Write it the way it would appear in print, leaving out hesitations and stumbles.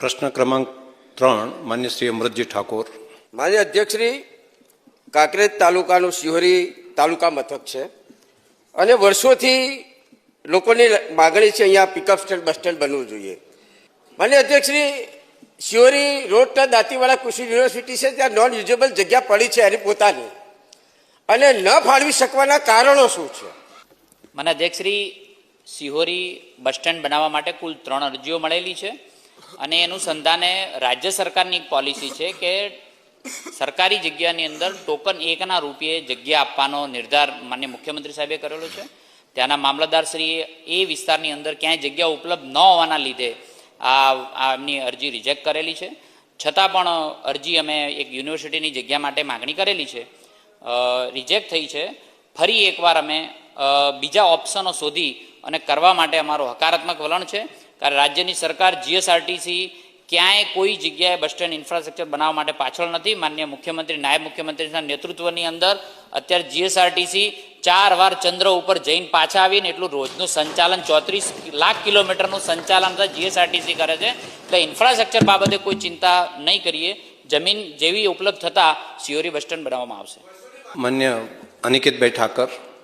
પ્રશ્ન ક્રમાંક 3 માન્ય શ્રી અમૃતજી ઠાકોર. માન્ય અધ્યક્ષશ્રી, કાંકરેજ તાલુકાનું શિહોરી તાલુકા મથક છે અને વર્ષોથી લોકોની માગણી છે અહીંયા પિકઅપ સ્ટેન્ડ બસ સ્ટેન્ડ બનવું જોઈએ. માન્ય અધ્યક્ષશ્રી, શિહોરી રોડના દાંતીવાડા કૃષિ યુનિવર્સિટી છે, ત્યાં નોન યુઝેબલ જગ્યા પડી છે એની પોતાની, અને ન ફાળવી શકવાના કારણો શું છે? માન્ય અધ્યક્ષશ્રી, શિહોરી બસ સ્ટેન્ડ બનાવવા માટે કુલ 3 અરજીઓ મળેલી છે અને એનું સંધાને રાજ્ય સરકારની એક પોલિસી છે કે સરકારી જગ્યાની અંદર ટોકન 1ના રૂપિયે જગ્યા આપવાનો નિર્ધાર માનનીય મુખ્યમંત્રી સાહેબે કરેલો છે. ત્યાંના મામલતદારશ્રીએ એ વિસ્તારની અંદર ક્યાંય જગ્યા ઉપલબ્ધ ન હોવાના લીધે એમની અરજી રિજેક્ટ કરેલી છે. છતાં પણ અરજી અમે એક યુનિવર્સિટીની જગ્યા માટે માગણી કરેલી છે, રિજેક્ટ થઈ છે. ફરી એકવાર અમે બીજા ઓપ્શનો શોધી અને કરવા માટે અમારો હકારાત્મક વલણ છે. કારણ રાજ્યની સરકાર જીએસઆરટીસી ક્યાંય કોઈ જગ્યાએ બસ સ્ટેન્ડ ઇન્ફ્રાસ્ટ્રક્ચર બનાવવા માટે પાછળ નથી. માનનીય મુખ્યમંત્રી, નાયબ મુખ્યમંત્રીના નેતૃત્વની અંદર અત્યારે જીએસઆરટીસી 4 વાર ચંદ્ર ઉપર જઈને પાછા આવીને એટલું રોજનું સંચાલન 34 લાખ કિલોમીટરનું સંચાલન જીએસઆરટીસી કરે છે. એટલે ઇન્ફ્રાસ્ટ્રક્ચર બાબતે કોઈ ચિંતા નહીં કરીએ. જમીન જેવી ઉપલબ્ધ થતાં શિહોરી બસ સ્ટેન્ડ બનાવવામાં આવશે. માન્ય અનિકેતભાઈ ઠાકર.